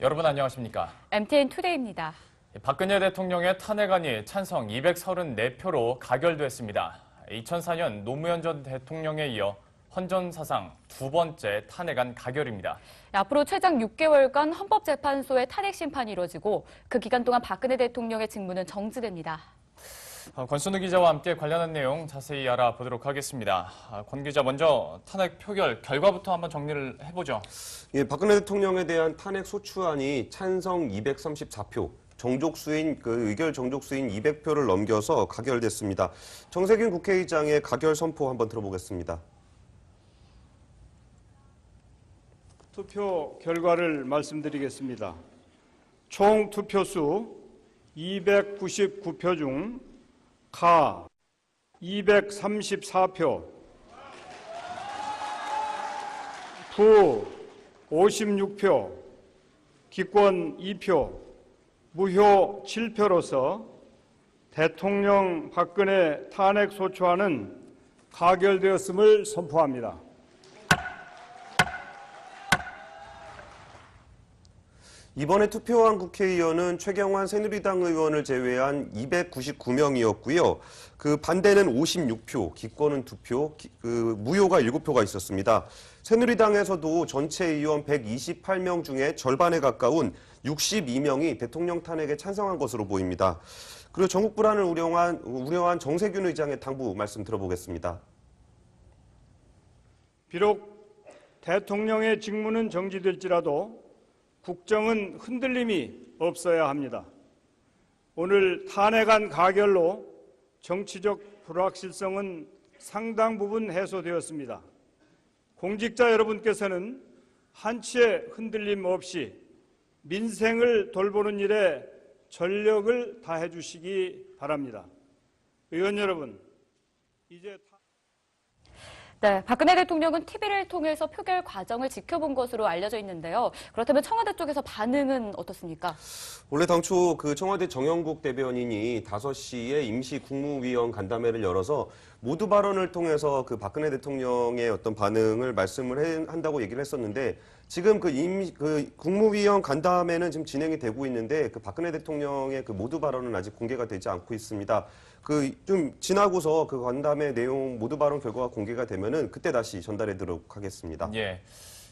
여러분 안녕하십니까? MTN 투데이입니다. 박근혜 대통령의 탄핵안이 찬성 234표로 가결됐습니다. 2004년 노무현 전 대통령에 이어 헌전 사상 두 번째 탄핵안 가결입니다. 앞으로 최장 6개월간 헌법재판소의 탄핵 심판이 이뤄지고 그 기간 동안 박근혜 대통령의 직무는 정지됩니다. 권순우 기자와 함께 관련한 내용 자세히 알아보도록 하겠습니다. 권 기자, 먼저 탄핵 표결 결과부터 한번 정리를 해보죠. 예, 박근혜 대통령에 대한 탄핵 소추안이 찬성 234표, 의결 정족수인 200표를 넘겨서 가결됐습니다. 정세균 국회의장의 가결 선포 한번 들어보겠습니다. 투표 결과를 말씀드리겠습니다. 총 투표수 299표 중 가 234표, 부 56표, 기권 2표, 무효 7표로서 대통령 박근혜 탄핵 소추안은 가결되었음을 선포합니다. 이번에 투표한 국회의원은 최경환 새누리당 의원을 제외한 299명이었고요. 그 반대는 56표, 기권은 2표, 무효가 7표가 있었습니다. 새누리당에서도 전체 의원 128명 중에 절반에 가까운 62명이 대통령 탄핵에 찬성한 것으로 보입니다. 그리고 전국 불안을 우려한 정세균 의장의 당부 말씀 들어보겠습니다. 비록 대통령의 직무는 정지될지라도 국정은 흔들림이 없어야 합니다. 오늘 탄핵안 가결로 정치적 불확실성은 상당 부분 해소되었습니다. 공직자 여러분께서는 한치의 흔들림 없이 민생을 돌보는 일에 전력을 다해 주시기 바랍니다. 의원 여러분, 이제 네, 박근혜 대통령은 TV를 통해서 표결 과정을 지켜본 것으로 알려져 있는데요. 그렇다면 청와대 쪽에서 반응은 어떻습니까? 원래 당초 그 청와대 정영국 대변인이 5시에 임시 국무위원 간담회를 열어서 모두 발언을 통해서 그 박근혜 대통령의 어떤 반응을 말씀을 한다고 얘기를 했었는데 지금 그 국무위원 간담회는 지금 진행이 되고 있는데 그 박근혜 대통령의 그 모두 발언은 아직 공개가 되지 않고 있습니다. 좀 지나고서 그 간담회 내용 모두 발언 결과가 공개가 되면은 그때 다시 전달해드리도록 하겠습니다. 예.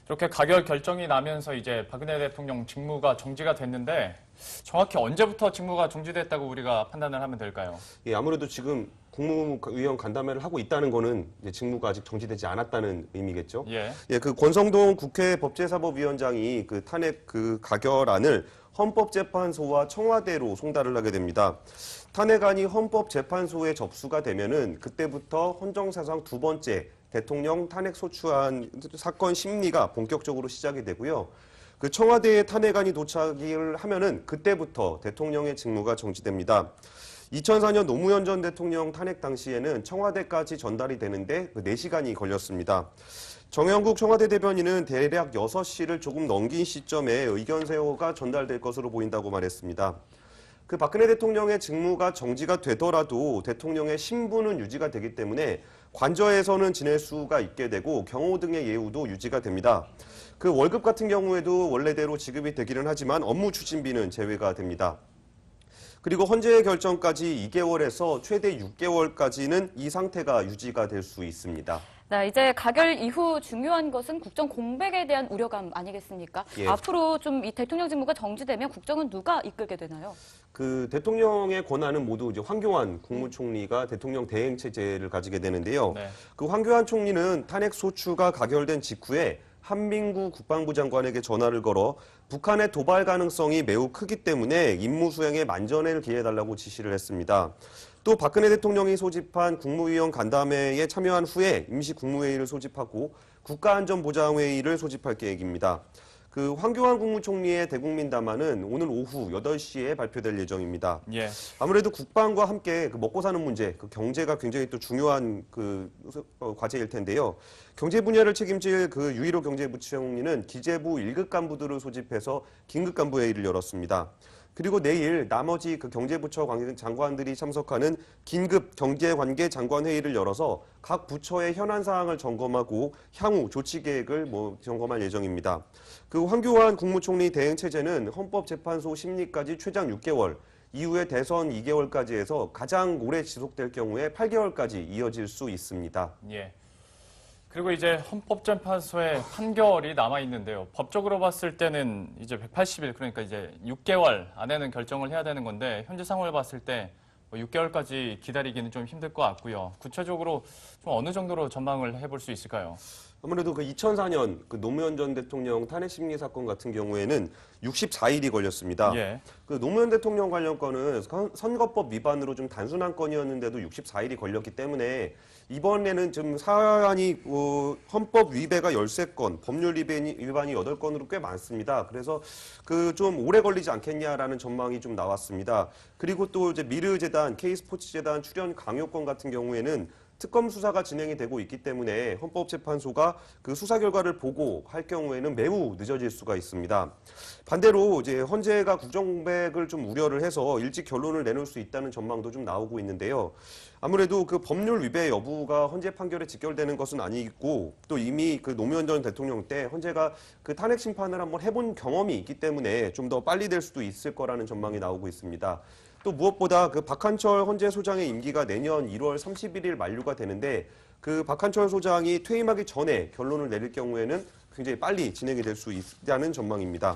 이렇게 가결 결정이 나면서 이제 박근혜 대통령 직무가 정지가 됐는데 정확히 언제부터 직무가 정지됐다고 우리가 판단을 하면 될까요? 예, 아무래도 지금 국무위원 간담회를 하고 있다는 거는 이제 직무가 아직 정지되지 않았다는 의미겠죠. 예. 예, 그 권성동 국회 법제사법위원장이 그 탄핵 그 가결안을 헌법재판소와 청와대로 송달을 하게 됩니다. 탄핵안이 헌법재판소에 접수가 되면은 그때부터 헌정사상 두 번째 대통령 탄핵 소추안 사건 심리가 본격적으로 시작이 되고요. 그 청와대에 탄핵안이 도착을 하면은 그때부터 대통령의 직무가 정지됩니다. 2004년 노무현 전 대통령 탄핵 당시에는 청와대까지 전달이 되는데 4시간이 걸렸습니다. 정영국 청와대 대변인은 대략 6시를 조금 넘긴 시점에 의견서가 전달될 것으로 보인다고 말했습니다. 그 박근혜 대통령의 직무가 정지가 되더라도 대통령의 신분은 유지가 되기 때문에 관저에서는 지낼 수가 있게 되고 경호 등의 예우도 유지가 됩니다. 그 월급 같은 경우에도 원래대로 지급이 되기는 하지만 업무 추진비는 제외가 됩니다. 그리고 헌재 결정까지 2개월에서 최대 6개월까지는 이 상태가 유지가 될 수 있습니다. 네, 이제 가결 이후 중요한 것은 국정 공백에 대한 우려감 아니겠습니까? 예. 앞으로 좀 이 대통령 직무가 정지되면 국정은 누가 이끌게 되나요? 그 대통령의 권한은 모두 이제 황교안 국무총리가 대통령 대행 체제를 가지게 되는데요. 네. 그 황교안 총리는 탄핵 소추가 가결된 직후에 한민구 국방부 장관에게 전화를 걸어 북한의 도발 가능성이 매우 크기 때문에 임무 수행에 만전을 기해달라고 지시를 했습니다. 또 박근혜 대통령이 소집한 국무위원 간담회에 참여한 후에 임시 국무회의를 소집하고 국가안전보장회의를 소집할 계획입니다. 그 황교안 국무총리의 대국민 담화는 오늘 오후 8시에 발표될 예정입니다. 예. 아무래도 국방과 함께 그 먹고 사는 문제, 그 경제가 굉장히 또 중요한 그 과제일 텐데요. 경제 분야를 책임질 그 유일호 경제부총리는 기재부 1급 간부들을 소집해서 긴급 간부회의를 열었습니다. 그리고 내일 나머지 그 경제부처 장관들이 참석하는 긴급 경제관계 장관회의를 열어서 각 부처의 현안 사항을 점검하고 향후 조치 계획을 점검할 예정입니다. 그 황교안 국무총리 대행 체제는 헌법재판소 심리까지 최장 6개월, 이후에 대선 2개월까지 해서 가장 오래 지속될 경우에 8개월까지 이어질 수 있습니다. 예. 그리고 이제 헌법재판소의 판결이 남아 있는데요. 법적으로 봤을 때는 이제 180일, 그러니까 이제 6개월 안에는 결정을 해야 되는 건데 현재 상황을 봤을 때 6개월까지 기다리기는 좀 힘들 것 같고요. 구체적으로 좀 어느 정도로 전망을 해볼 수 있을까요? 아무래도 그 2004년 그 노무현 전 대통령 탄핵 심리 사건 같은 경우에는 64일이 걸렸습니다. 예. 그 노무현 대통령 관련 건은 선거법 위반으로 좀 단순한 건이었는데도 64일이 걸렸기 때문에 이번에는 좀 사안이 헌법 위배가 13건, 법률 위반이 8건으로 꽤 많습니다. 그래서 그 좀 오래 걸리지 않겠냐라는 전망이 좀 나왔습니다. 그리고 또 이제 미르재단, K스포츠재단 출연 강요건 같은 경우에는 특검 수사가 진행이 되고 있기 때문에 헌법재판소가 그 수사 결과를 보고 할 경우에는 매우 늦어질 수가 있습니다. 반대로 이제 헌재가 국정백을 좀 우려를 해서 일찍 결론을 내놓을 수 있다는 전망도 좀 나오고 있는데요. 아무래도 그 법률 위배 여부가 헌재 판결에 직결되는 것은 아니고 또 이미 그 노무현 전 대통령 때 헌재가 그 탄핵 심판을 한번 해본 경험이 있기 때문에 좀 더 빨리 될 수도 있을 거라는 전망이 나오고 있습니다. 또 무엇보다 그 박한철 헌재 소장의 임기가 내년 1월 31일 만료가 되는데 그 박한철 소장이 퇴임하기 전에 결론을 내릴 경우에는 굉장히 빨리 진행이 될 수 있다는 전망입니다.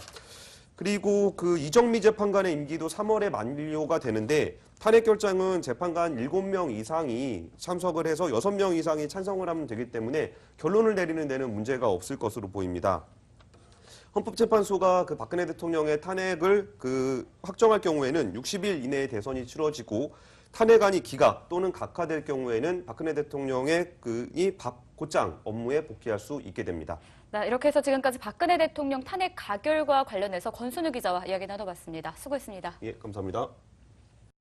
그리고 그 이정미 재판관의 임기도 3월에 만료가 되는데 탄핵 결정은 재판관 7명 이상이 참석을 해서 6명 이상이 찬성을 하면 되기 때문에 결론을 내리는 데는 문제가 없을 것으로 보입니다. 헌법재판소가 그 박근혜 대통령의 탄핵을 그 확정할 경우에는 60일 이내에 대선이 치러지고 탄핵안이 기각 또는 각하될 경우에는 박근혜 대통령의 곧장 업무에 복귀할 수 있게 됩니다. 네, 이렇게 해서 지금까지 박근혜 대통령 탄핵 가결과 관련해서 권순우 기자와 이야기 나눠봤습니다. 수고했습니다. 예, 감사합니다.